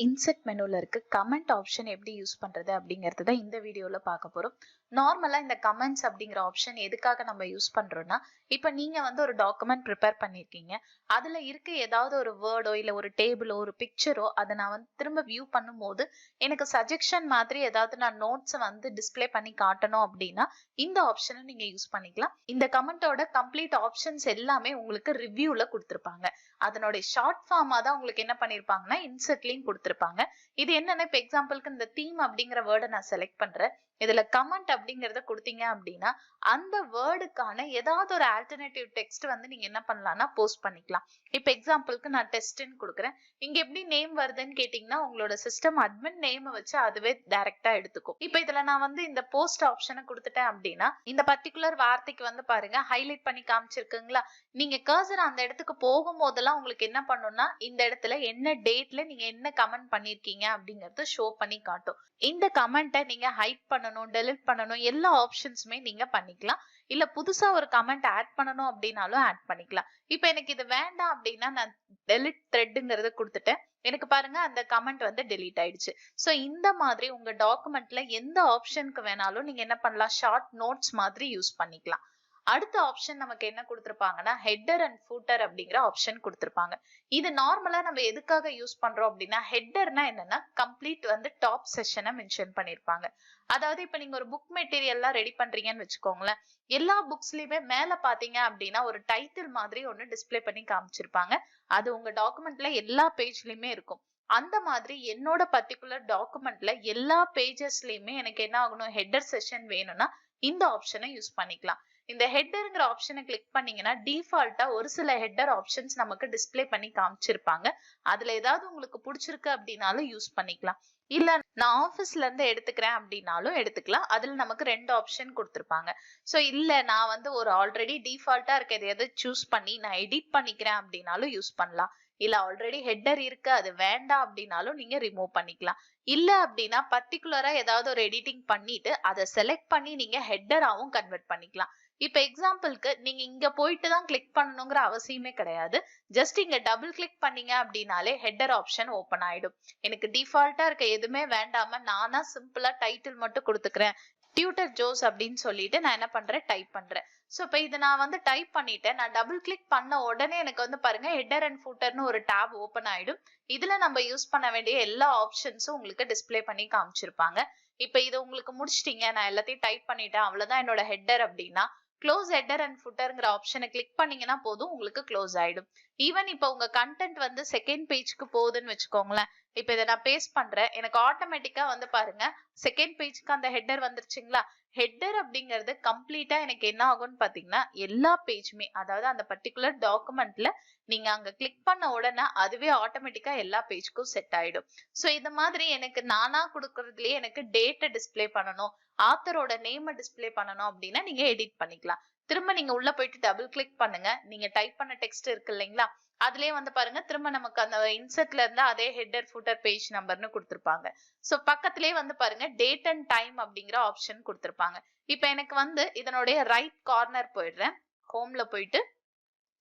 Insert மெனுல இருக்க comment option எப்படி use பண்றது அப்படிங்கறது தான் இந்த வீடியோல பார்க்க போறோம். நார்மலா இந்த கமெண்ட்ஸ் அப்படிங்கிற ஆப்ஷன் எதுக்காக நம்ம யூஸ் பண்றோம்னா, இப்ப நீங்க வந்து ஒரு டாக்குமெண்ட் ப்ரிப்பேர் பண்ணிருக்கீங்க. அதுல இருக்க ஏதாவது ஒரு வேர்டோ இல்ல ஒரு டேபிளோ ஒரு பிக்சரோ அதை நான் வந்து திரும்ப வியூ பண்ணும்போது எனக்கு சஜெக்ஷன் மாதிரி ஏதாவது நான் நோட்ஸ் வந்து டிஸ்ப்ளே பண்ணி காட்டணும் அப்படின்னா இந்த ஆப்ஷனை நீங்க யூஸ் பண்ணிக்கலாம். இந்த கமெண்டோட கம்ப்ளீட் ஆப்ஷன்ஸ் எல்லாமே உங்களுக்கு ரிவ்யூல கொடுத்திருப்பாங்க. அதனுடைய ஷார்ட் ஃபார்மா தான் உங்களுக்கு என்ன பண்ணிருப்பாங்கன்னா இன்செர்ட்லயும் கொடுத்திருப்பாங்க. இது என்னன்னா இப்ப எக்ஸாம்பிளுக்கு இந்த தீம் அப்படிங்கிற வேர்டை நான் செலக்ட் பண்றேன். இதுல கமெண்ட் அப்படிங்கறத கொடுத்தீங்க அப்படின்னா அந்த வேர்டுக்கான ஏதாவது ஒரு ஆல்டர்னேட்டிவ் டெக்ஸ்ட் வந்து நீங்க என்ன பண்ணலாம்னா போஸ்ட் பண்ணிக்கலாம். இப்ப எக்ஸாம்பிளுக்கு நான் டெஸ்ட்னு கொடுக்குறேன். இங்க எப்படி நேம் வருதுன்னு கேட்டீங்கன்னா உங்களோட சிஸ்டம் அட்மின் நேம் வச்சு அதுவே டைரக்டா எடுத்துக்கும். இப்ப இதுல நான் வந்து இந்த போஸ்ட் ஆப்ஷனை கொடுத்துட்டேன் அப்படின்னா இந்த பர்டிகுலர் வார்த்தைக்கு வந்து பாருங்க ஹைலைட் பண்ணி காமிச்சிருக்குங்களா. நீங்க கர்சர் அந்த இடத்துக்கு போகும்போதெல்லாம் உங்களுக்கு என்ன பண்ணும்னா இந்த இடத்துல என்ன டேட்ல நீங்க என்ன கமெண்ட் பண்ணிருக்கீங்க அப்படிங்கறது ஷோ பண்ணி காட்டும். இந்த கமெண்ட்டை நீங்க ஹைட் பண்ணணும், டெலிட் பண்ணணும், எல்லா ஆப்ஷன்ஸுமே நீங்க பண்ணிக்கலாம். இல்ல புதுசா ஒரு கமெண்ட் ஆட் பண்ணணும் அப்படின்னாலும் ஆட் பண்ணிக்கலாம். இப்ப எனக்கு இது வேண்டாம் அப்படின்னா நான் டெலிட் த்ரெட்ங்கிறத கொடுத்துட்டேன். எனக்கு பாருங்க அந்த கமெண்ட் வந்து டெலீட் ஆயிடுச்சு. சோ இந்த மாதிரி உங்க டாக்குமெண்ட்ல எந்த ஆப்ஷனுக்கு வேணாலும் நீங்க என்ன பண்ணலாம், ஷார்ட் நோட்ஸ் மாதிரி யூஸ் பண்ணிக்கலாம். அடுத்த ஆப்ஷன் நமக்கு என்ன கொடுத்திருப்பாங்கன்னா ஹெட்டர் அண்ட் ஃபூட்டர் அப்படிங்கிற ஆப்ஷன் கொடுத்திருப்பாங்க. இது நார்மலா நம்ம எதுக்காக யூஸ் பண்றோம் அப்படின்னா ஹெட்டர்னா என்னன்னா கம்ப்ளீட் வந்து டாப் செஷனை மென்ஷன் பண்ணிருப்பாங்க. அதாவது இப்ப நீங்க ஒரு புக் மெட்டீரியல்லாம் ரெடி பண்றீங்கன்னு வச்சுக்கோங்களேன். எல்லா புக்ஸ்லயுமே மேல பாத்தீங்க அப்படின்னா ஒரு டைட்டில் மாதிரி ஒண்ணு டிஸ்ப்ளே பண்ணி காமிச்சிருப்பாங்க. அது உங்க டாக்குமெண்ட்ல எல்லா பேஜ்லயுமே இருக்கும். அந்த மாதிரி என்னோட பர்டிகுலர் டாக்குமெண்ட்ல எல்லா பேஜஸ்லயுமே எனக்கு என்ன ஆகணும், ஹெட்டர் செஷன் வேணும்னா இந்த ஆப்ஷனை யூஸ் பண்ணிக்கலாம். இந்த ஹெட்டர்ங்கிற ஆப்ஷனை கிளிக் பண்ணீங்கன்னா டிஃபால்ட்டா ஒரு சில ஹெட்டர் ஆப்ஷன்ஸ் நமக்கு டிஸ்ப்ளே பண்ணி காமிச்சிருப்பாங்க. அதுல ஏதாவது உங்களுக்கு பிடிச்சிருக்கு அப்படின்னாலும் யூஸ் பண்ணிக்கலாம். இல்ல நான் ஆபீஸ்ல இருந்து எடுத்துக்கிறேன் அப்படின்னாலும் எடுத்துக்கலாம். அதுல நமக்கு 2 ஆப்ஷன் கொடுத்திருப்பாங்க. சோ இல்ல நான் வந்து ஒரு ஆல்ரெடி டிஃபால்ட்டா இருக்க எதையாவது சூஸ் பண்ணி நான் எடிட் பண்ணிக்கிறேன் அப்படின்னாலும் யூஸ் பண்ணலாம். இல்ல ஆல்ரெடி ஹெட்டர் இருக்கு அது வேண்டாம் அப்படின்னாலும் நீங்க ரிமூவ் பண்ணிக்கலாம். இல்ல அப்படின்னா பர்டிகுலரா ஏதாவது ஒரு எடிட்டிங் பண்ணிட்டு அதை செலக்ட் பண்ணி நீங்க ஹெட்டராவும் கன்வெர்ட் பண்ணிக்கலாம். இப்ப எக்ஸாம்பிளுக்கு நீங்க இங்க போயிட்டு தான் கிளிக் பண்ணணுங்கிற அவசியமே கிடையாது. ஜஸ்ட் இங்க டபுள் கிளிக் பண்ணீங்க அப்படின்னாலே ஹெட்டர் ஆப்ஷன் ஓபன் ஆயிடும். எனக்கு டிஃபால்ட்டா இருக்க எதுவுமே வேண்டாம நானா சிம்பிளா டைட்டில் மட்டும் கொடுத்துக்கிறேன், டியூட்டர் ஜோஸ் அப்படின்னு சொல்லிட்டு நான் என்ன பண்றேன், டைப் பண்றேன். சோ இப்ப இது நான் வந்து டைப் பண்ணிட்டேன். நான் டபுள் கிளிக் பண்ண உடனே எனக்கு வந்து பாருங்க ஹெட்டர் அண்ட் ஃபூட்டர்னு ஒரு டாப் ஓபன் ஆயிடும். இதுல நம்ம யூஸ் பண்ண வேண்டிய எல்லா ஆப்ஷன்ஸும் உங்களுக்கு டிஸ்ப்ளே பண்ணி காமிச்சிருப்பாங்க. இப்ப இது உங்களுக்கு முடிச்சிட்டீங்க, நான் எல்லாத்தையும் டைப் பண்ணிட்டேன், அவ்வளவுதான் என்னோட ஹெட்டர் அப்படின்னா க்ளோஸ் ஹெட்டர் அண்ட் ஃபுட்டர்ங்கிற ஆப்ஷனை கிளிக் பண்ணீங்கன்னா போதும், உங்களுக்கு க்ளோஸ் ஆயிடும். ஈவன் இப்ப உங்க கண்டென்ட் வந்து செகண்ட் பேஜ்க்கு போகுதுன்னு வச்சுக்கோங்களேன். இப்ப இதை நான் பேஸ்ட் பண்றேன், எனக்கு ஆட்டோமேட்டிக்கா வந்து பாருங்க செகண்ட் பேஜ்க்கு அந்த ஹெட்டர் வந்துருச்சுங்களா. ஹெட்டர் அப்படிங்கிறது கம்ப்ளீட்டா எனக்கு என்ன ஆகும்னு பாத்தீங்கன்னா எல்லா பேஜுமே, அதாவது அந்த பர்டிகுலர் டாக்குமெண்ட்ல நீங்க அங்க கிளிக் பண்ண உடனே அதுவே ஆட்டோமேட்டிக்கா எல்லா பேஜ்க்கும் செட் ஆயிடும். சோ இந்த மாதிரி எனக்கு நானா கொடுக்கறதுலயே எனக்கு டேட்டை டிஸ்ப்ளே பண்ணணும், ஆத்தரோட நேம் டிஸ்ப்ளே பண்ணணும் அப்படின்னா நீங்க எடிட் பண்ணிக்கலாம். திரும்ப நீங்க உள்ள போயிட்டு டபுள் கிளிக் பண்ணுங்க, நீங்க டைப் பண்ண டெக்ஸ்ட் இருக்கு இல்லைங்களா, அதுலயே வந்து பாருங்க திரும்ப நமக்கு அந்த இன்செர்ட்ல இருந்து அதே ஹெட்டர் ஃபூட்டர் பேஜ் நம்பர்னு கொடுத்திருப்பாங்க. சோ பக்கத்திலேயே வந்து பாருங்க டேட் அண்ட் டைம் அப்படிங்கிற ஆப்ஷன் கொடுத்திருப்பாங்க. இப்ப எனக்கு வந்து இதனுடைய ரைட் கார்னர் போயிடுறேன், ஹோம்ல போயிட்டு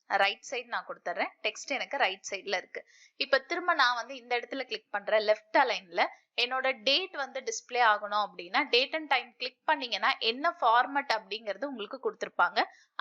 ரைட் சைடு நான் கொடுத்துறேன். டெக்ஸ்ட் எனக்கு ரைட் சைடுல இருக்கு. இப்ப திரும்ப நான் வந்து இந்த இடத்துல கிளிக் பண்றேன். லெஃப்ட் அலைன்ல என்னோட டேட் வந்து டிஸ்ப்ளே ஆகணும் அப்படின்னா டேட் அண்ட் டைம் கிளிக் பண்ணீங்கன்னா என்ன ஃபார்மட் அப்படிங்கிறது உங்களுக்கு கொடுத்திருப்பாங்க.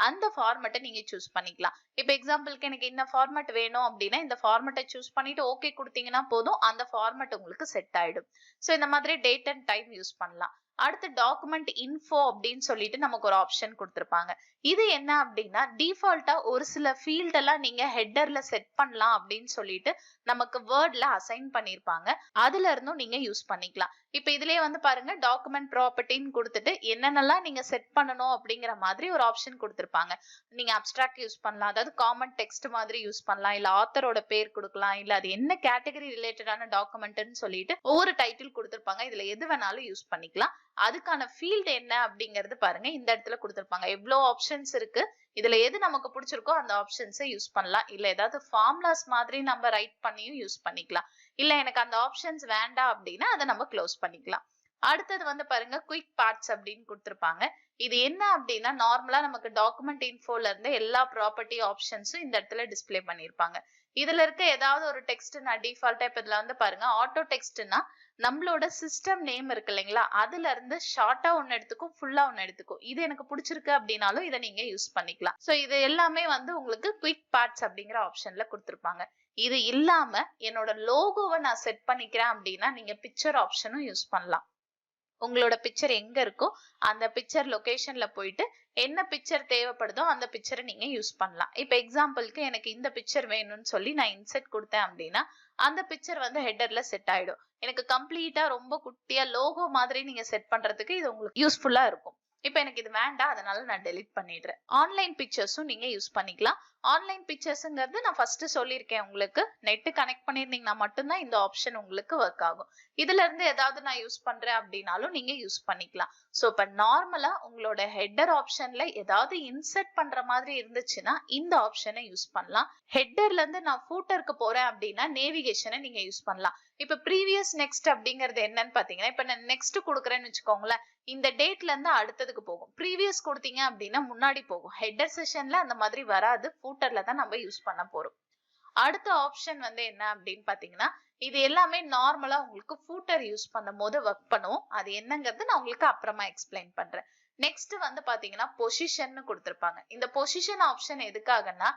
அந்த ஃபார்மட்டை நீங்க சூஸ் பண்ணிக்கலாம். இப்ப எக்ஸாம்பிளுக்கு எனக்கு இந்த ஃபார்மட் வேணும் அப்படின்னா இந்த ஃபார்மட்டை சூஸ் பண்ணிட்டு ஓகே கொடுத்தீங்கன்னா போதும், அந்த ஃபார்மட் உங்களுக்கு செட் ஆயிடும். சோ இந்த மாதிரி டேட் அண்ட் டைம் யூஸ் பண்ணலாம். அடுத்து டாக்குமெண்ட் இன்ஃபோ அப்படின்னு சொல்லிட்டு நமக்கு ஒரு ஆப்ஷன் கொடுத்திருப்பாங்க. இது என்ன அப்படின்னா டிஃபால்ட்டா ஒரு சில ஃபீல்ட் எல்லாம் நீங்க ஹெட்டர்ல செட் பண்ணலாம் அப்படின்னு சொல்லிட்டு நமக்கு வேர்ட்ல அசைன் பண்ணிருப்பாங்க. அதுல இருந்தும் நீங்க யூஸ் பண்ணிக்கலாம். இப்ப இதுலயே வந்து பாருங்க டாக்குமெண்ட் ப்ராப்பர்ட்டின்னு கொடுத்துட்டு என்னென்னலாம் நீங்க செட் பண்ணணும் அப்படிங்கிற மாதிரி ஒரு ஆப்ஷன் கொடுத்திருப்பாங்க. நீங்க அப்ஸ்ட்ராக்ட் யூஸ் பண்ணலாம், அதாவது காமன் டெக்ஸ்ட் மாதிரி யூஸ் பண்ணலாம், இல்ல ஆத்தரோட பேர் கொடுக்கலாம், இல்ல அது என்ன கேட்டகரி ரிலேட்டடான டாக்குமெண்ட்னு சொல்லிட்டு ஒவ்வொரு டைட்டில் கொடுத்திருப்பாங்க. இதுல எது வேணாலும் யூஸ் பண்ணிக்கலாம். அதுக்கான ஃபீல்ட் என்ன அப்படிங்கிறது பாருங்க இந்த இடத்துல கொடுத்திருப்பாங்க. எவ்வளவு ஆப்ஷன்ஸ் இருக்கு, இதுல எது நமக்கு பிடிச்சிருக்கோ அந்த ஆப்ஷன்ஸை யூஸ் பண்ணலாம். இல்ல ஏதாவது ஃபார்முலாஸ் மாதிரி நம்ம ரைட் பண்ணியும் யூஸ் பண்ணிக்கலாம். இல்ல எனக்கு அந்த ஆப்ஷன்ஸ் வேண்டாம் அப்படின்னா அதை நம்ம க்ளோஸ் பண்ணிக்கலாம். அடுத்தது வந்து பாருங்க குயிக் பார்ட்ஸ் அப்படின்னு கொடுத்திருப்பாங்க. இது என்ன அப்படின்னா நார்மலா நமக்கு டாக்குமெண்ட் இன்ஃபோல இருந்து எல்லா ப்ராப்பர்ட்டி ஆப்ஷன்ஸும் இந்த இடத்துல டிஸ்ப்ளே பண்ணிருப்பாங்க. இதுல இருக்க ஏதாவது ஒரு டெக்ஸ்ட் நான் டிஃபால்ட்டா இப்ப இதுல வந்து பாருங்க ஆட்டோ டெக்ஸ்ட்னா நம்மளோட சிஸ்டம் நேம் இருக்கு இல்லைங்களா, அதுல இருந்து ஷார்ட்டா ஒன்னு எடுத்துக்கும், ஃபுல்லா ஒன்னு எடுத்துக்கும். இது எனக்கு பிடிச்சிருக்கு அப்படின்னாலும் இதை நீங்க யூஸ் பண்ணிக்கலாம். சோ இது எல்லாமே வந்து உங்களுக்கு குயிக் பார்ட்ஸ் அப்படிங்கிற ஆப்ஷன்ல கொடுத்திருப்பாங்க. இது இல்லாம என்னோட லோகோவை நான் செட் பண்ணிக்கிறேன் அப்படின்னா நீங்க பிக்சர் ஆப்ஷனும் யூஸ் பண்ணலாம். உங்களோட பிக்சர் எங்க இருக்கோ அந்த பிக்சர் லொகேஷன்ல போயிட்டு என்ன பிக்சர் தேவைப்படுதோ அந்த பிக்சரை நீங்க யூஸ் பண்ணலாம். இப்ப எக்ஸாம்பிளுக்கு எனக்கு இந்த பிக்சர் வேணும்னு சொல்லி நான் இன்செர்ட் கொடுத்தேன் அப்படின்னா அந்த பிக்சர் வந்து ஹெட்டர்ல செட் ஆயிடும். எனக்கு கம்ப்ளீட்டா ரொம்ப குட்டியா லோகோ மாதிரி நீங்க செட் பண்றதுக்கு இது உங்களுக்கு யூஸ்ஃபுல்லா இருக்கும். இப்ப எனக்கு இது வேண்டாம், அதனால நான் டெலிட் பண்ணிடுறேன். ஆன்லைன் பிக்சர்ஸும் நீங்க யூஸ் பண்ணிக்கலாம். ஆன்லைன் பிக்சர்ஸ்ங்கிறது நான் ஃபர்ஸ்ட் சொல்லியிருக்கேன் உங்களுக்கு. நெட் கனெக்ட் பண்ணிருந்தீங்கன்னா மட்டும்தான் இந்த ஆப்ஷன் உங்களுக்கு ஒர்க் ஆகும். இதுல இருந்து ஏதாவது நான் யூஸ் பண்றேன் அப்படின்னாலும் நீங்க யூஸ் பண்ணிக்கலாம். சோ இப்ப நார்மலா உங்களோட ஹெட்டர் ஆப்ஷன்ல ஏதாவது இன்சர்ட் பண்ற மாதிரி இருந்துச்சுன்னா இந்த ஆப்ஷனை யூஸ் பண்ணலாம். ஹெட்டர்ல இருந்து நான் ஃபூட்டருக்கு போறேன் அப்படின்னா நேவிகேஷனை நீங்க யூஸ் பண்ணலாம். இப்ப ப்ரீவியஸ் நெக்ஸ்ட் அப்படிங்கிறது என்னன்னு பாத்தீங்கன்னா, இப்ப நான் நெக்ஸ்ட் கொடுக்குறேன்னு வச்சுக்கோங்களேன், இந்த டேட்ல இருந்து அடுத்ததுக்கு போகும். ப்ரீவியஸ் கொடுத்தீங்க அப்படின்னா முன்னாடி போகும். ஹெட்டர் செஷன்ல அந்த மாதிரி வராது, ஃபூட்டர்ல தான் நம்ம யூஸ் பண்ண போறோம். அடுத்த ஆப்ஷன் வந்து என்ன அப்படின்னு பாத்தீங்கன்னா, இது எல்லாமே நார்மலா உங்களுக்கு ஃபூட்டர் யூஸ் பண்ணும் போது ஒர்க் பண்ணுவோம். அது என்னங்கிறது நான் உங்களுக்கு அப்புறமா எக்ஸ்பிளைன் பண்றேன். நெக்ஸ்ட் வந்து பாத்தீங்கன்னா பொசிஷன் கொடுத்திருப்பாங்க. இந்த பொசிஷன் ஆப்ஷன் எதுக்காகன்னா,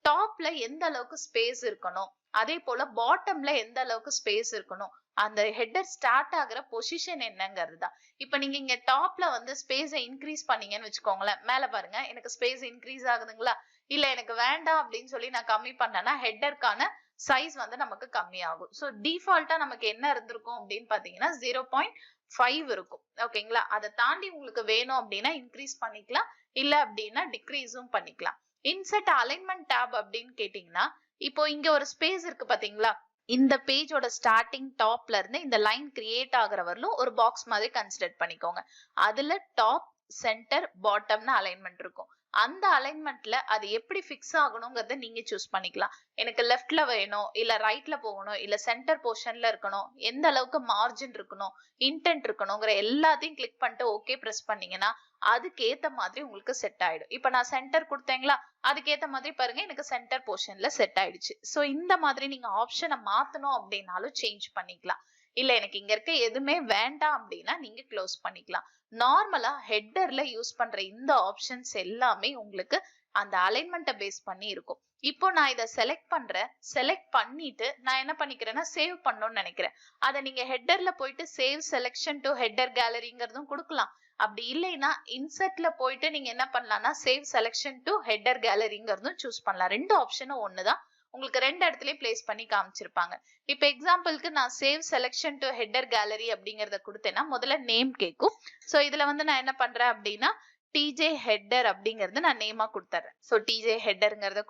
டாப்ல எந்த அளவுக்கு ஸ்பேஸ் இருக்கணும், அதே போல பாட்டம்ல எந்த அளவுக்கு ஸ்பேஸ் இருக்கணும், அந்த ஹெட்டர் ஸ்டார்ட் ஆகுற பொசிஷன் என்னங்கிறது தான். இப்ப நீங்க இங்க டாப்ல வந்து ஸ்பேஸை இன்க்ரீஸ் பண்ணீங்கன்னு வச்சுக்கோங்களேன், மேல பாருங்க எனக்கு ஸ்பேஸ் இன்க்ரீஸ் ஆகுதுங்களா, இல்ல எனக்கு வேண்டாம் அப்படின்னு சொல்லி நான் கம்மி பண்ணேன்னா ஹெட்டருக்கான சைஸ் வந்து நமக்கு கம்மி ஆகும். சோ டிஃபால்ட்டா நமக்கு என்ன இருந்திருக்கும் அப்படின்னு பாத்தீங்கன்னா 0.5 இருக்கும். ஓகேங்களா, அதை தாண்டி உங்களுக்கு வேணும் அப்படின்னா இன்க்ரீஸ் பண்ணிக்கலாம், இல்ல அப்படின்னா டிக்ரீஸும் பண்ணிக்கலாம். இன்செர்ட் அலைன்மெண்ட் டேப் அப்படின்னு கேட்டீங்கன்னா, இப்போ இங்க ஒரு ஸ்பேஸ் இருக்கு பாத்தீங்களா, இந்த பேஜோட ஸ்டார்டிங் டாப்ல இருந்து இந்த லைன் கிரியேட் ஆகுற வரலும் ஒரு பாக்ஸ் மாதிரி கன்சிடர் பண்ணிக்கோங்க. அதுல டாப், சென்டர், பாட்டம்னு அலைன்மெண்ட் இருக்கும். அந்த அலைன்மெண்ட்ல அது எப்படி பிக்ஸ் ஆகணும்ங்கறத நீங்க சூஸ் பண்ணிக்கலாம். எனக்கு லெஃப்ட்ல வேணும், இல்ல ரைட்ல போகணும், இல்ல சென்டர் போர்ஷன்ல இருக்கணும், எந்த அளவுக்கு மார்ஜின் இருக்கணும், இன்டென்ட் இருக்கணுங்கிற எல்லாத்தையும் கிளிக் பண்ணிட்டு ஓகே பிரஸ் பண்ணீங்கன்னா அதுக்கு ஏத்த மாதிரி உங்களுக்கு செட் ஆயிடும். இப்ப நான் சென்டர் கொடுத்தேங்களா, அதுக்கு ஏத்த மாதிரி பாருங்க எனக்கு சென்டர் போர்ஷன்ல செட் ஆயிடுச்சு. சோ இந்த மாதிரி நீங்க ஆப்ஷனை மாத்தணும் அப்படின்னாலும் சேஞ்ச் பண்ணிக்கலாம். இல்ல எனக்கு இங்க இருக்க எதுவுமே வேண்டாம் அப்படின்னா நீங்க க்ளோஸ் பண்ணிக்கலாம். நார்மலா ஹெட்டர்ல யூஸ் பண்ற இந்த ஆப்ஷன்ஸ் எல்லாமே உங்களுக்கு அந்த அலைன்மெண்ட்டை பேஸ் பண்ணி இருக்கும். இப்போ நான் இதை செலக்ட் பண்றேன், செலக்ட் பண்ணிட்டு நான் என்ன பண்ணிக்கிறேன்னா சேவ் பண்ணணும்னு நினைக்கிறேன். அதை நீங்க ஹெட்டர்ல போயிட்டு சேவ் செலக்ஷன் டு ஹெட்டர் கேலரிங்கிறதும் கொடுக்கலாம். அப்படி இல்லைன்னா இன்சர்ட்ல போயிட்டு நீங்க என்ன பண்ணலாம்னா சேவ் செலக்ஷன் டு ஹெட்டர் கேலரிங்கிறதும் சூஸ் பண்ணலாம். ரெண்டு ஆப்ஷனும் ஒண்ணுதான், உங்களுக்கு ரெண்டு இடத்துலயும் பிளேஸ் பண்ணி காமிச்சிருப்பாங்க. இப்ப எக்ஸாம்பிளுக்கு நான் save selection to header gallery அப்படிங்கறத கொடுத்தேன்னா முதல்ல நேம் கேட்கும். சோ இதுல வந்து நான் என்ன பண்றேன் அப்படின்னா டிஜே ஹெட்டர் அப்படிங்கறது நான் நேமா கொடுத்துறேன். சோ டிஜே ஹெட்டர்ங்கிறத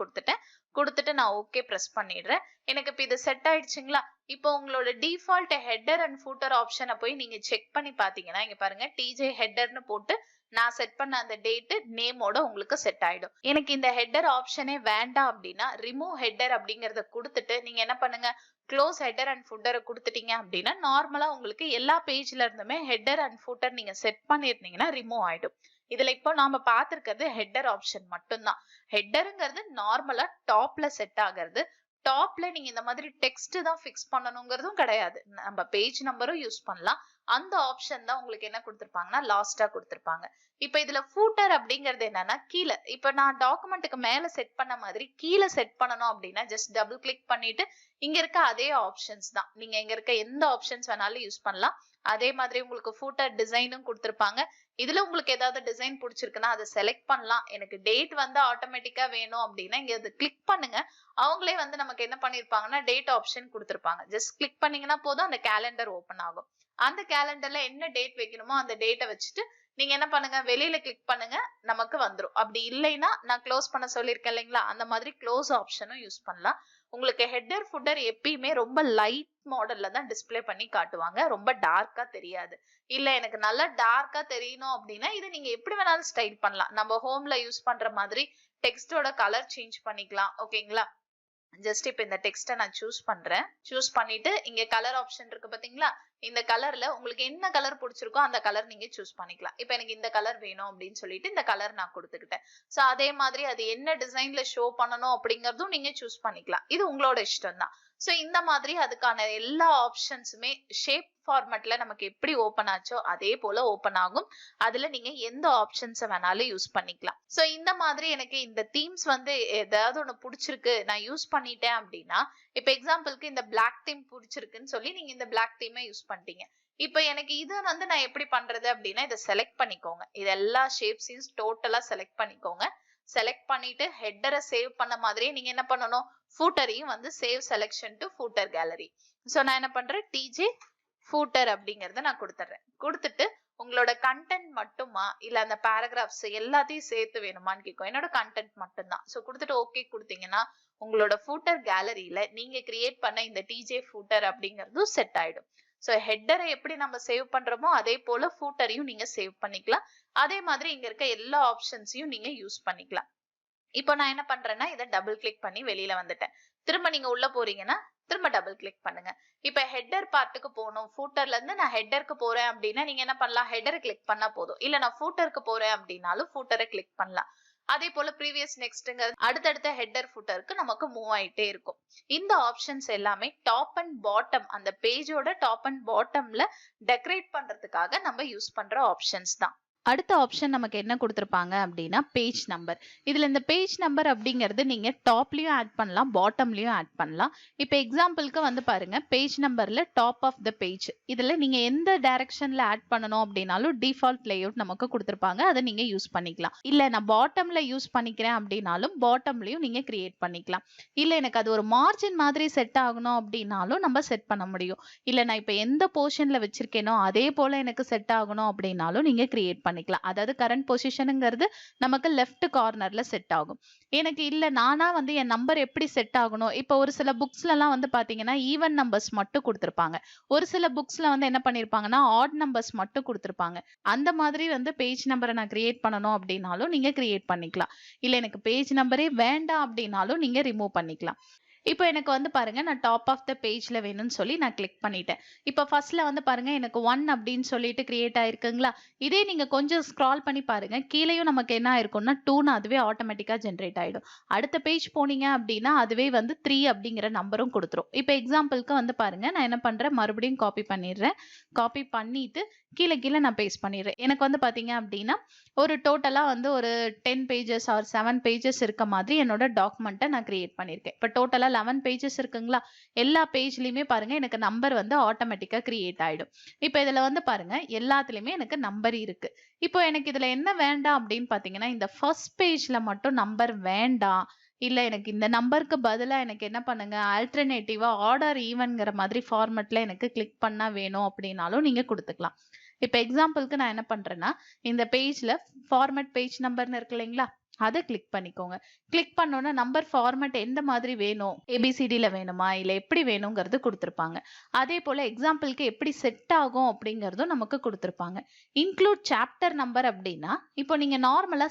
கொடுத்துட்டு நான் ஓகே பிரஸ் பண்ணிடுறேன். எனக்கு இப்ப இது செட் ஆயிடுச்சுங்களா. இப்போ உங்களோட டிஃபால்ட் ஹெட்டர் அண்ட் ஃபூட்டர் ஆப்ஷனை போய் நீங்க செக் பண்ணி பாத்தீங்கன்னா இங்க பாருங்க டிஜே ஹெட்டர்னு போட்டு நான் செட் பண்ண அந்த டேட் நேமோட உங்களுக்கு செட் ஆயிடும். எனக்கு இந்த ஹெட்டர் ஆப்ஷனே வேண்டாம் அப்படின்னா ரிமூவ் ஹெட்டர் அப்படிங்கறத கொடுத்துட்டு நீங்க என்ன பண்ணுங்க க்ளோஸ் ஹெட்டர் அண்ட் ஃபுட்டரை கொடுத்துட்டீங்க அப்படின்னா நார்மலா உங்களுக்கு எல்லா பேஜ்ல இருந்துமே ஹெட்டர் அண்ட் ஃபுட்டர் நீங்க செட் பண்ணிருந்தீங்கன்னா ரிமூவ் ஆயிடும். இதுல இப்போ நாம பாத்துருக்கிறது ஹெட்டர் ஆப்ஷன் மட்டும்தான். ஹெட்டருங்கிறது நார்மலா டாப்ல செட் ஆகிறது. டாப்ல நீங்க இந்த மாதிரி டெக்ஸ்ட் தான் பிக்ஸ் பண்ணணுங்கிறதும் கிடையாது, நம்ம பேஜ் நம்பரும் யூஸ் பண்ணலாம். அந்த ஆப்ஷன் தான் உங்களுக்கு என்ன கொடுத்திருப்பாங்கன்னா லாஸ்டா கொடுத்திருப்பாங்க. இப்ப இதுல ஃபூட்டர் அப்படிங்கிறது என்னன்னா கீழே, இப்ப நான் டாக்குமெண்ட்டுக்கு மேல செட் பண்ண மாதிரி கீழே செட் பண்ணணும் அப்படின்னா ஜஸ்ட் டபுள் கிளிக் பண்ணிட்டு இங்க இருக்க அதே ஆப்ஷன்ஸ் தான், நீங்க இங்க இருக்க எந்த ஆப்ஷன்ஸ் வேணாலும் யூஸ் பண்ணலாம். அதே மாதிரி உங்களுக்கு ஃபூட்டர் டிசைனும் கொடுத்திருப்பாங்க. இதுல உங்களுக்கு ஏதாவது டிசைன் பிடிச்சிருக்குன்னா அதை செலக்ட் பண்ணலாம். எனக்கு டேட் வந்து ஆட்டோமேட்டிக்கா வேணும் அப்படின்னா இங்க அதை கிளிக் பண்ணுங்க. அவங்களே வந்து நமக்கு என்ன பண்ணிருப்பாங்கன்னா டேட் ஆப்ஷன் கொடுத்திருப்பாங்க. ஜஸ்ட் கிளிக் பண்ணீங்கன்னா போதும் அந்த கேலண்டர் ஓபன் ஆகும். அந்த கேலண்டர்ல என்ன டேட் வைக்கணுமோ அந்த டேட்டை வச்சுட்டு நீங்க என்ன பண்ணுங்க வெளியில கிளிக் பண்ணுங்க, நமக்கு வந்துரும். அப்படி இல்லைன்னா நான் க்ளோஸ் பண்ண சொல்லியிருக்கேன் இல்லைங்களா, அந்த மாதிரி க்ளோஸ் ஆப்ஷனும் யூஸ் பண்ணலாம். உங்களுக்கு ஹெட்டர் ஃபுட்டர் எப்பயுமே ரொம்ப லைட் மாடல்ல தான் டிஸ்பிளே பண்ணி காட்டுவாங்க, ரொம்ப டார்க்கா தெரியாது. இல்ல எனக்கு நல்லா டார்க்கா தெரியணும் அப்படின்னா இது நீங்க எப்படி வேணாலும் ஸ்டைல் பண்ணலாம். நம்ம ஹோம்ல யூஸ் பண்ற மாதிரி டெக்ஸ்டோட கலர் சேஞ்ச் பண்ணிக்கலாம். ஓகேங்களா, ஜஸ்ட் இப்ப இந்த டெக்ஸ்ட்டை நான் சூஸ் பண்றேன். சூஸ் பண்ணிட்டு இங்க கலர் ஆப்ஷன் இருக்கு பாத்தீங்களா? இந்த கலர்ல உங்களுக்கு என்ன கலர் பிடிச்சிருக்கோ அந்த கலர் நீங்க சூஸ் பண்ணிக்கலாம். இப்ப எனக்கு இந்த கலர் வேணும் அப்படின்னு சொல்லிட்டு இந்த கலர் நான் கொடுத்துக்கிட்டேன். சோ அதே மாதிரி அது என்ன டிசைன்ல ஷோ பண்ணணும் அப்படிங்கறதும் நீங்க சூஸ் பண்ணிக்கலாம். இது உங்களோட இஷ்டம் தான். சோ இந்த மாதிரி அதுக்கான எல்லா ஆப்ஷன்ஸுமே ஷேப் ஃபார்மேட்ல நமக்கு எப்படி ஓபன் ஆச்சோ அதே போல ஓபன் ஆகும். அதுல நீங்க எந்த ஆப்ஷன்ஸை வேணாலும் யூஸ் பண்ணிக்கலாம். சோ இந்த மாதிரி எனக்கு இந்த தீம்ஸ் வந்து ஏதாவது ஒண்ணு பிடிச்சிருக்கு நான் யூஸ் பண்ணிட்டேன் அப்படின்னா, இப்ப எக்ஸாம்பிளுக்கு இந்த பிளாக் தீம் பிடிச்சிருக்குன்னு சொல்லி நீங்க இந்த பிளாக் தீமை யூஸ் பண்ணிட்டீங்க. இப்ப எனக்கு இது வந்து நான் எப்படி பண்றது அப்படின்னா, இதை செலக்ட் பண்ணிக்கோங்க. இது எல்லா ஷேப்ஸையும் டோட்டலா செலக்ட் பண்ணிக்கோங்க. செலக்ட் பண்ணிட்டு ஹெட்டரை சேவ் பண்ண மாதிரியே நீங்க என்ன பண்ணணும், ஃபூட்டரையும் வந்து save selection to footer gallery. So நான் என்ன பண்றேன், டிஜே ஃபூட்டர் அப்படிங்கறத நான் கொடுத்துறேன். கொடுத்துட்டு உங்களோட கண்டென்ட் மட்டுமா இல்ல அந்த பேராகிராஃப்ஸ் எல்லாத்தையும் சேர்த்து வேணுமான்னு கேட்கும். என்னோட கண்டென்ட் மட்டும்தான். சோ கொடுத்துட்டு ஓகே கொடுத்தீங்கன்னா உங்களோட ஃபூட்டர் கேலரியில நீங்க கிரியேட் பண்ண இந்த டிஜே ஃபூட்டர் அப்படிங்கறதும் செட் ஆயிடும். சோ ஹெட்டரை எப்படி நம்ம சேவ் பண்றோமோ அதே போல ஃபூட்டரையும் நீங்க சேவ் பண்ணிக்கலாம். அதே மாதிரி இங்க இருக்க எல்லா ஆப்ஷன்ஸையும் நீங்க யூஸ் பண்ணிக்கலாம். இப்போ நான் என்ன பண்றேன்னா இதை டபுள் கிளிக் பண்ணி வெளியில வந்துட்டேன். திரும்ப நீங்க உள்ள போறீங்கன்னா திரும்ப டபுள் கிளிக் பண்ணுங்க. இப்ப ஹெட்டர் பார்ட்டுக்கு போகணும். ஃபூட்டர்ல இருந்து நான் ஹெட்டருக்கு போறேன் அப்படின்னா நீங்க என்ன பண்ணலாம், ஹெட்டரை கிளிக் பண்ணா போதும். இல்ல நான் ஃபூட்டருக்கு போறேன் அப்படின்னாலும் ஃபூட்டரை கிளிக் பண்ணலாம். அதே போல ப்ரீவியஸ் நெக்ஸ்ட்ங்க அடுத்தடுத்த ஹெட்டர் ஃபூட்டருக்கு நமக்கு மூவ் ஆயிட்டே இருக்கும். இந்த ஆப்ஷன்ஸ் எல்லாமே டாப் அண்ட் பாட்டம், அந்த பேஜோட டாப் அண்ட் பாட்டம்ல டெக்கரேட் பண்றதுக்காக நம்ம யூஸ் பண்ற ஆப்ஷன்ஸ் தான். அடுத்த ஆப்ஷன் நமக்கு என்ன கொடுத்திருப்பாங்க அப்படின்னா பேஜ் நம்பர். இதுல இந்த பேஜ் நம்பர் அப்படிங்கிறது நீங்க டாப்லயும் ஆட் பண்ணலாம், பாட்டம்லயும் ஆட் பண்ணலாம். இப்ப எக்ஸாம்பிளுக்கு வந்து பாருங்க, பேஜ் நம்பர்ல டாப் ஆஃப் த பேஜ், இதுல நீங்க எந்த டைரக்ஷன்ல ஆட் பண்ணணும் அப்படின்னாலும் டிஃபால்ட் லேஅவுட் நமக்கு கொடுத்திருப்பாங்க. அதை நீங்க யூஸ் பண்ணிக்கலாம். இல்ல நான் பாட்டம்ல யூஸ் பண்ணிக்கிறேன் அப்படின்னாலும் பாட்டம்லயும் நீங்க கிரியேட் பண்ணிக்கலாம். இல்ல எனக்கு அது ஒரு மார்ஜின் மாதிரி செட் ஆகணும் அப்படின்னாலும் நம்ம செட் பண்ண முடியும். இல்ல நான் இப்ப எந்த போர்ஷன்ல வச்சிருக்கேனோ அதே போல எனக்கு செட் ஆகணும் அப்படின்னாலும் நீங்க கிரியேட் பண்ணிக்கலாம். அதாவது கரண்ட் பொசிஷனுங்கிறது நமக்கு லெஃப்ட் கார்னர்ல செட் ஆகும். எனக்கு இல்ல நானா வந்து என் நம்பர் எப்படி செட் ஆகணும், இப்ப ஒரு சில புக்ஸ்ல எல்லாம் வந்து பாத்தீங்கன்னா ஈவன் நம்பர்ஸ் மட்டும் கொடுத்திருப்பாங்க. ஒரு சில புக்ஸ்ல வந்து என்ன பண்ணிருப்பாங்கன்னா ஆட் நம்பர்ஸ் மட்டும் கொடுத்திருப்பாங்க. அந்த மாதிரி வந்து பேஜ் நம்பரை நான் கிரியேட் பண்ணணும் அப்படின்னாலும் நீங்க கிரியேட் பண்ணிக்கலாம். இல்ல எனக்கு பேஜ் நம்பரே வேண்டாம் அப்படின்னாலும் நீங்க ரிமூவ் பண்ணிக்கலாம். இப்போ எனக்கு வந்து பாருங்க, நான் டாப் ஆஃப் த பேஜ்ல வேணும்னு சொல்லி நான் கிளிக் பண்ணிட்டேன். இப்போ ஃபர்ஸ்ட்ல வந்து பாருங்க எனக்கு 1 அப்படின்னு சொல்லிட்டு கிரியேட் ஆயிருக்குங்களா. இதே நீங்க கொஞ்சம் ஸ்க்ரால் பண்ணி பாருங்க, கீழேயும் நமக்கு என்ன ஆயிருக்கும்னா 2ன்னு அதுவே ஆட்டோமேட்டிக்கா ஜென்ரேட் ஆயிடும். அடுத்த பேஜ் போனீங்க அப்படின்னா அதுவே வந்து 3 அப்படிங்கிற நம்பரும் கொடுத்துரும். இப்போ எக்ஸாம்பிளுக்கு வந்து பாருங்க, நான் என்ன பண்றேன், மறுபடியும் காப்பி பண்ணிடுறேன். காப்பி பண்ணிட்டு கீழே கீழே நான் பேஸ்ட் பண்ணிடுறேன். எனக்கு வந்து பாத்தீங்க அப்படின்னா ஒரு டோட்டலா வந்து ஒரு 10 பேஜஸ் ஆர் 7 பேஜஸ் இருக்க மாதிரி என்னோட டாக்குமெண்ட்டை நான் கிரியேட் பண்ணிருக்கேன். இப்போ டோட்டலா 11 பேஜஸ் இருக்குங்களா. எல்லா பேஜ்லயுமே பாருங்க எனக்கு நம்பர் வந்து ஆட்டோமேட்டிக்கா கிரியேட் ஆயிடும். இப்போ இதுல வந்து பாருங்க எல்லாத்துலயுமே எனக்கு நம்பர் இருக்கு. இப்போ எனக்கு இதுல என்ன வேண்டாம் அப்படின்னு பாத்தீங்கன்னா, இந்த ஃபர்ஸ்ட் பேஜ்ல மட்டும் நம்பர் வேண்டாம், இல்ல எனக்கு இந்த நம்பருக்கு பதிலா எனக்கு என்ன பண்ணுங்க, ஆல்டர்னேட்டிவா ஆர்டர் ஈவன்ங்கிற மாதிரி ஃபார்மேட்ல எனக்கு கிளிக் பண்ணா வேணும் அப்படின்னாலும் நீங்க கொடுத்துக்கலாம். இப்ப எக்ஸாம்பிளுக்கு நான் என்ன பண்றேன்னா, இந்த பேஜ்ல ஃபார்மேட் பேஜ் நம்பர்னு இருக்கு இல்லைங்களா, அதை கிளிக் பண்ணிக்கோங்க. கிளிக் பண்ணோன்னா நம்பர் ஃபார்மேட் எந்த மாதிரி வேணும், ஏபிசிடில வேணுமா இல்ல எப்படி வேணுங்கிறது கொடுத்துருப்பாங்க. அதே போல எக்ஸாம்பிளுக்கு எப்படி செட் ஆகும் அப்படிங்கறதும் நமக்கு கொடுத்துருப்பாங்க. இன்க்ளூட் சாப்டர் நம்பர் அப்படின்னா, இப்போ நீங்க நார்மலா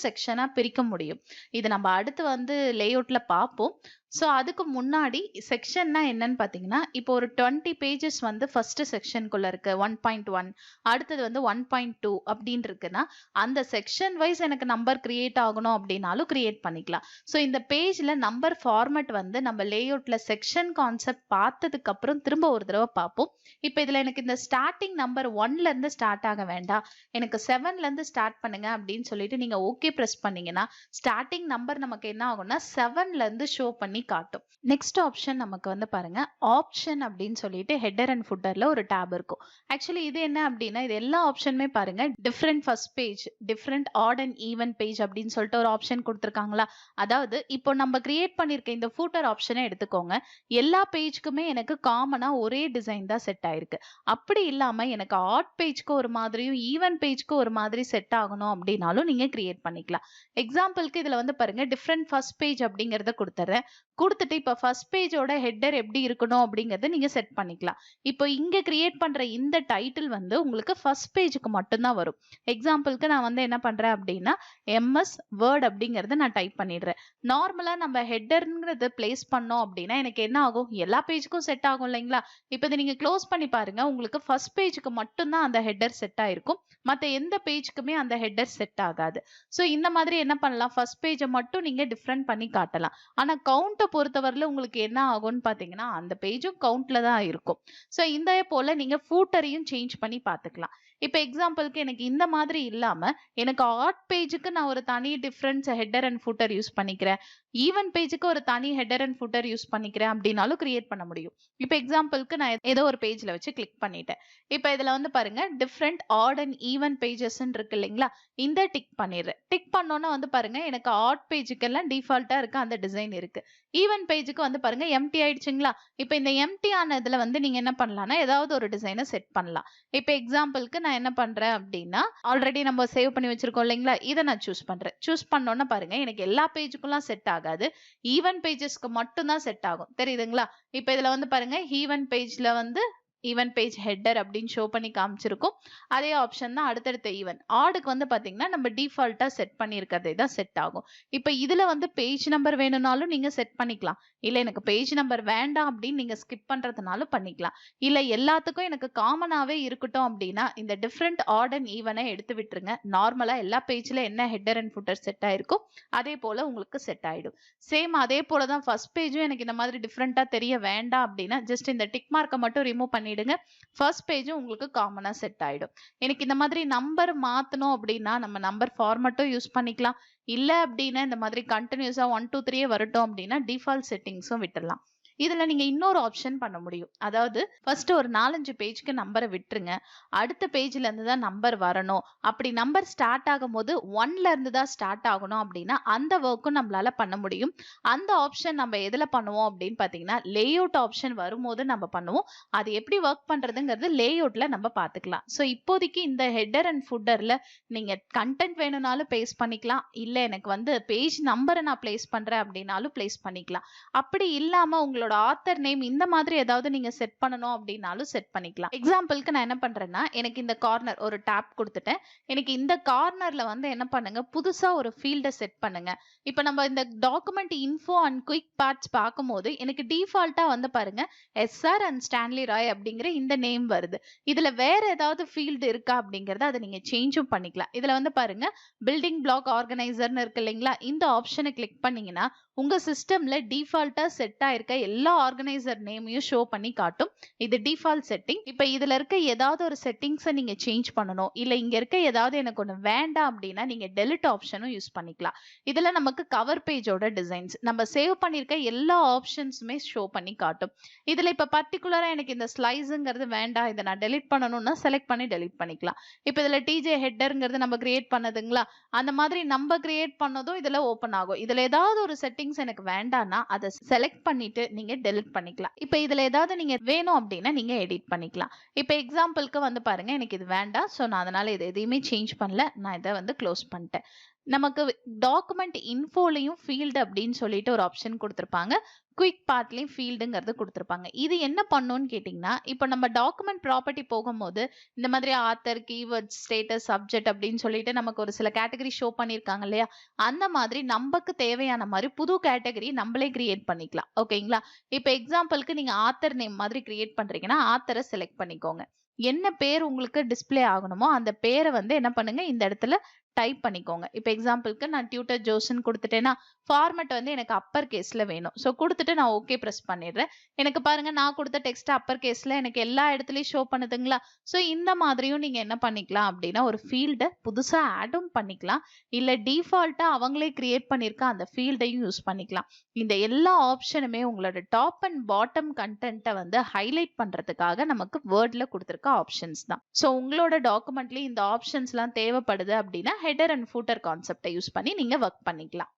செக்ஷனா பிரிக்க முடியும். இது நம்ம அடுத்து வந்து லேஅவுட்ல பார்ப்போம். சோ அதுக்கு முன்னாடி செக்ஷன்னா என்னன்னு பாத்தீங்கன்னா, இப்போ ஒரு 20 பேஜஸ் வந்து ஃபர்ஸ்ட் செக்ஷனுக்குள்ள இருக்கு 1.1, அடுத்தது வந்து 1.2 அப்படின்னு இருக்குன்னா, அந்த செக்ஷன் வைஸ் எனக்கு நம்பர் கிரியேட் ஆகணும் அப்படின்னாலும் கிரியேட் பண்ணிக்கலாம். சோ இந்த பேஜ்ல நம்பர் ஃபார்மேட் வந்து நம்ம லேஅவுட்ல செக்ஷன் கான்செப்ட் பார்த்ததுக்கு அப்புறம் திரும்ப ஒரு தடவை பார்ப்போம். இப்போ இதுல எனக்கு இந்த ஸ்டார்டிங் நம்பர் 1ல இருந்து ஸ்டார்ட் ஆக வேண்டாம், எனக்கு 7ல இருந்து ஸ்டார்ட் பண்ணுங்க அப்படின்னு சொல்லிட்டு நீங்க ஓகே பிரஸ் பண்ணீங்கன்னா ஸ்டார்டிங் நம்பர் நமக்கு என்ன ஆகும்னா 7ல இருந்து ஷோ பண்ணி காட்டும். நெக்ஸ்ட் ஆப்ஷன் நமக்கு வந்து பாருங்க, ஆப்ஷன் அப்படின்னு சொல்லிட்டு ஹெட்டர் அண்ட் ஃபுட்டர்ல ஒரு டாப் இருக்கும். ஆக்சுவலி இது என்ன அப்படின்னா, இது எல்லா ஆப்ஷனுமே பாருங்க different first page, different odd and even page அப்படின்னு சொல்லிட்டு ஒரு ஆப்ஷன் கொடுத்துருக்காங்களா. அதாவது இப்போ நம்ம கிரியேட் பண்ணிருக்க இந்த ஃபூட்டர் ஆப்ஷனை எடுத்துக்கோங்க. எல்லா பேஜ்க்குமே எனக்கு காமனா ஒரே டிசைன் தான் செட் ஆயிருக்கு. அப்படி இல்லாம எனக்கு ஆட் பேஜ்க்கு ஒரு மாதிரியும் ஈவன் பேஜ்க்கு ஒரு மாதிரி செட் ஆகணும் அப்படின்னாலும் நீங்க கிரியேட் பண்ணிக்கலாம். எக்ஸாம்பிளுக்கு இதுல வந்து பாருங்க டிஃபரெண்ட் ஃபர்ஸ்ட் பேஜ் அப்படிங்கறத கொடுத்துறேன். குடுத்துட்டு இப்ப ஃபர்ஸ்ட் பேஜோட ஹெட்டர் எப்படி இருக்கணும் அப்படிங்கறத நீங்க செட் பண்ணிக்கலாம். இப்போ இங்க கிரியேட் பண்ற இந்த டைட்டில் வந்து உங்களுக்கு ஃபர்ஸ்ட் பேஜ்க்கு மட்டும் தான் வரும். எக்ஸாம்பிள்க்கு நான் வந்து என்ன பண்றேன் அப்படின்னா எம்எஸ் வேர்ட் அப்படிங்கறத நான் டைப் பண்ணிடுறேன். நார்மலா நம்ம ஹெட்டர்ங்கறத பிளேஸ் பண்ணோம் அப்படின்னா எனக்கு என்ன ஆகும்? எல்லா பேஜ்க்கும் செட் ஆகும் இல்லைங்களா? இப்போ இதை நீங்க க்ளோஸ் பண்ணி பாருங்க. உங்களுக்கு ஃபர்ஸ்ட் பேஜ்க்கு மட்டும் தான் அந்த ஹெட்டர் செட் ஆயிருக்கும். மத்த எந்த பேஜ்க்குமே அந்த ஹெட்டர் செட் ஆகாது. சோ இந்த மாதிரி என்ன பண்ணலாம்? ஃபர்ஸ்ட் பேஜ மட்டும் நீங்க டிஃபரெண்ட் பண்ணி காட்டலாம். ஆனா கவுண்ட்ட பொறுத்தவரையில உங்களுக்கு என்ன ஆகும்னு பாத்தீங்கன்னா அந்த பேஜும் கவுண்ட்ல தான் இருக்கும். சோ இந்த போல நீங்க ஃபூட்டரையும் சேஞ்ச் பண்ணி பாத்துக்கலாம். இப்ப எக்ஸாம்பிள்க்கு எனக்கு இந்த மாதிரி இல்லாம எனக்கு ஆட் பேஜுக்கு நான் ஒரு தனி difference header and footer use பண்ணிக்கிறேன். ஈவன் பேஜுக்கு ஒரு தனி ஹெட்டர் அண்ட் ஃபூட்டர் யூஸ் பண்ணிக்கிறேன் அப்படின்னாலும் கிரியேட் பண்ண முடியும். இப்ப எக்ஸாம்பிள்க்கு நான் ஏதோ ஒரு பேஜ்ல வச்சு கிளிக் பண்ணிட்டேன். இப்ப இதுல வந்து பாருங்க different odd and even pages இருக்கு இல்லைங்களா? இந்த டிக் பண்ணிடுறேன். டிக் பண்ணோன்னா வந்து பாருங்க எனக்கு ஆட் பேஜுக்கு எல்லாம் டிஃபால்ட்டா இருக்க அந்த டிசைன் இருக்கு. ஈவன் பேஜுக்கு வந்து பாருங்க எம்டி ஆயிடுச்சுங்களா? இப்ப இந்த எம்டி ஆனதுல வந்து நீங்க என்ன பண்ணலாம்னா ஏதாவது ஒரு டிசைனை செட் பண்ணலாம். இப்ப எக்ஸாம்பிள்க்கு நான் என்ன பண்றேன் அப்படின்னா ஆல்ரெடி நம்ம சேவ் பண்ணி வச்சிருக்கோம் இல்லைங்களா? இதை நான் சூஸ் பண்றேன். சூஸ் பண்ணோன்னா பாருங்க எனக்கு எல்லா பேஜுக்குலாம் செட் ஆகாது. ஈவன் பேஜஸ்க்கு மட்டும் தான் செட் ஆகும். தெரியுதுங்களா? இப்ப இதுல வந்து பாருங்க ஈவன் பேஜ்ல வந்து ஈவன் பேஜ் ஹெட்டர் அப்படின்னு ஷோ பண்ணி காமிச்சிருக்கும். அதே ஆப்ஷன் தான் அடுத்தடுத்த ஈவன். ஆடுக்கு வந்து பாத்தீங்கன்னா நம்ம டிஃபால்ட்டா செட் பண்ணியிருக்கிறதே தான் செட் ஆகும். இப்ப இதுல வந்து பேஜ் நம்பர் வேணும்னாலும் நீங்க செட் பண்ணிக்கலாம். இல்ல எனக்கு பேஜ் நம்பர் வேண்டாம் அப்படின்னு நீங்க ஸ்கிப் பண்றதுனாலும் பண்ணிக்கலாம். இல்ல எல்லாத்துக்கும் எனக்கு காமனாவே இருக்கட்டும் அப்படின்னா இந்த டிஃபரெண்ட் ஆட் அண்ட் ஈவனை எடுத்து விட்டுருங்க. நார்மலா எல்லா பேஜ்ல என்ன ஹெட்டர் அண்ட் ஃபுட்டர் செட் ஆயிருக்கும் அதே போல உங்களுக்கு செட் ஆயிடும். சேம் அதே போலதான் ஃபர்ஸ்ட் பேஜும் எனக்கு இந்த மாதிரி டிஃபரெண்டா தெரிய வேண்டாம் அப்படின்னா ஜஸ்ட் இந்த டிக் மார்க்கை மட்டும் ரிமூவ் பண்ணிடுங்க. ஃபர்ஸ்ட் பேஜும் உங்களுக்கு காமனா செட் ஆயிடும். எனக்கு இந்த மாதிரி நம்பர் மாத்தணும் அப்படின்னா நம்ம நம்பர் ஃபார்மட்டும் யூஸ் பண்ணிக்கலாம். இல்ல அப்படின்னா இந்த மாதிரி கண்டினியூஸா 1 2 3 வரட்டும் அப்படின்னா டிஃபால்ட் செட்டிங்ஸும் விட்டுறலாம். இதுல நீங்க இன்னொரு ஆப்ஷன் பண்ண முடியும். அதாவது ஃபர்ஸ்ட் ஒரு 4-5 பேஜ்க்கு நம்பரை விட்டுருங்க. அடுத்த பேஜ்ல இருந்து தான் நம்பர் வரணும். அப்படி நம்பர் ஸ்டார்ட் ஆகும்போது 1ல இருந்து தான் ஸ்டார்ட் ஆகணும் அப்படின்னா அந்த ஒர்க்கும் நம்மளால பண்ண முடியும். அந்த ஆப்ஷன் நம்ம எதுல பண்ணுவோம் அப்படின்னு பாத்தீங்கன்னா லேஅவுட் ஆப்ஷன் வரும்போது நம்ம பண்ணுவோம். அது எப்படி ஒர்க் பண்றதுங்கிறது லேஅவுட்ல நம்ம பாத்துக்கலாம். சோ இப்போதைக்கு இந்த ஹெட்டர் அண்ட் ஃபுட்டர்ல நீங்க கண்டென்ட் வேணும்னாலும் பிளேஸ் பண்ணிக்கலாம். இல்ல எனக்கு வந்து பேஜ் நம்பரை நான் பிளேஸ் பண்றேன் அப்படின்னாலும் பிளேஸ் பண்ணிக்கலாம். அப்படி இல்லாம உங்களோட ஆத்தர் நேம் இந்த மாதிரி ஏதாவது நீங்க செட் பண்ணணும் அப்படின்னாலும் செட் பண்ணிக்கலாம். எக்ஸாம்பிள்க்கு நான் என்ன பண்றேன்னா எனக்கு இந்த கார்னர் ஒரு டாப் கொடுத்துட்டேன். எனக்கு இந்த கார்னர்ல வந்து என்ன பண்ணுங்க புதுசா ஒரு ஃபீல்ட செட் பண்ணுங்க. இப்ப நம்ம இந்த document info and quick parts பார்க்கும்போது எனக்கு டிஃபால்ட்டா வந்து பாருங்க எஸ்ஆர் அண்ட் ஸ்டான்லி ராய் அப்படிங்கிற இந்த நேம் வருது. இதுல வேற ஏதாவது ஃபீல்டு இருக்கா அப்படிங்கறத அதை நீங்க சேஞ்சும் பண்ணிக்கலாம். இதுல வந்து பாருங்க பில்டிங் பிளாக் ஆர்கனைசர்னு இருக்கு இல்லைங்களா? இந்த ஆப்ஷனை கிளிக் பண்ணீங்கன்னா உங்க சிஸ்டம்ல டிஃபால்ட்டா செட் ஆயிருக்க எல்லா ஆர்கனைசர் நேமையும் ஷோ பண்ணி காட்டும். இது டிஃபால்ட் செட்டிங். இப்ப இதுல இருக்க ஏதாவது ஒரு செட்டிங்ஸை நீங்க சேஞ்ச் பண்ணணும். இல்ல இங்க இருக்க ஏதாவது எனக்கு ஒண்ணு வேண்டாம் அப்படின்னா நீங்க டெலிட் ஆப்ஷனும் யூஸ் பண்ணிக்கலாம். இதுல நமக்கு கவர் பேஜோட டிசைன்ஸ் நம்ம சேவ் பண்ணிருக்க எல்லா ஆப்ஷன்ஸுமே ஷோ பண்ணி காட்டும். இதுல இப்ப பர்டிகுலரா எனக்கு இந்த ஸ்லைஸுங்கிறது வேண்டாம், இதை நான் டெலிட் பண்ணணும்னா செலக்ட் பண்ணி டெலிட் பண்ணிக்கலாம். இப்ப இதுல டிஜே ஹெட்டர்ங்கிறது நம்ம கிரியேட் பண்ணதுங்களா? அந்த மாதிரி நம்ம கிரியேட் பண்ணதும் இதுல ஓபன் ஆகும். இதுல ஏதாவது ஒரு செட்டிங்ஸ் எனக்கு வேண்டாம்னா அதை செலக்ட் பண்ணிட்டு நீங்க டெலிட் பண்ணிக்கலாம். இப்ப இதுல ஏதாவது நீங்க வேணும் அப்படின்னா நீங்க எடிட் பண்ணிக்கலாம். இப்ப எக்ஸாம்பிள்க்கு வந்து பாருங்க எனக்கு இது வேண்டாம். சோ நான் அதனால இது எதையுமே சேஞ்ச் பண்ணல. நான் இதை வந்து க்ளோஸ் பண்ணிட்டேன். நமக்கு டாக்குமெண்ட் இன்ஃபோலையும் ஃபீல்டு அப்படின்னு சொல்லிட்டு ஒரு ஆப்ஷன் கொடுத்திருப்பாங்க. குயிக் பார்ட்லயும் ஃபீல்டுங்கிறது கொடுத்திருப்பாங்க. இது என்ன பண்ணும்னு கேட்டீங்கன்னா இப்ப நம்ம டாக்குமெண்ட் ப்ராப்பர்ட்டி போகும்போது இந்த மாதிரி ஆத்தர் கீவேர்ட் ஸ்டேட்டஸ் சப்ஜெக்ட் அப்படின்னு சொல்லிட்டு நமக்கு ஒரு சில கேட்டகரி ஷோ பண்ணிருக்காங்க இல்லையா? அந்த மாதிரி நமக்கு தேவையான மாதிரி புது கேட்டகரி நம்மளே கிரியேட் பண்ணிக்கலாம். ஓகேங்களா? இப்ப எக்ஸாம்பிள்க்கு நீங்க ஆத்தர் நேம் மாதிரி கிரியேட் பண்றீங்கன்னா ஆத்தரை செலக்ட் பண்ணிக்கோங்க. என்ன பேர் உங்களுக்கு டிஸ்ப்ளே ஆகணுமோ அந்த பேரை வந்து என்ன பண்ணுங்க இந்த இடத்துல டைப் பண்ணிக்கோங்க. இப்ப எக்ஸாம்பிள்க்கு நான் டியூட்டர் ஜோஸ்ன்னு கொடுத்துட்டேன்னா ஃபார்மட் வந்து எனக்கு அப்பர் கேஸ்ல வேணும். சோ கொடுத்துட்டு நான் ஓகே பிரஸ் பண்ணிடுறேன். எனக்கு பாருங்க நான் கொடுத்த டெக்ஸ்ட் அப்பர் கேஸ்ல எனக்கு எல்லா இடத்துலயும் ஷோ பண்ணுதுங்களா? சோ இந்த மாதிரியும் நீங்க என்ன பண்ணிக்கலாம் அப்படின்னா ஒரு ஃபீல்ட புதுசா ஆடும் பண்ணிக்கலாம். இல்ல டிஃபால்ட்டா அவங்களே கிரியேட் பண்ணிருக்க அந்த ஃபீல்டையும் யூஸ் பண்ணிக்கலாம். இந்த எல்லா ஆப்ஷனுமே உங்களோட டாப் அண்ட் பாட்டம் கண்டென்ட்டை வந்து ஹைலைட் பண்றதுக்காக நமக்கு வேர்ட்ல கொடுத்திருக்க ஆப்ஷன்ஸ் தான். சோ உங்களோட டாக்குமெண்ட்ல இந்த ஆப்ஷன்ஸ் எல்லாம் தேவைப்படுது அப்படின்னா ஹெடர் அண்ட் ஃபூட்டர் கான்செப்டை யூஸ் பண்ணி நீங்க ஒர்க் பண்ணிக்கலாம்.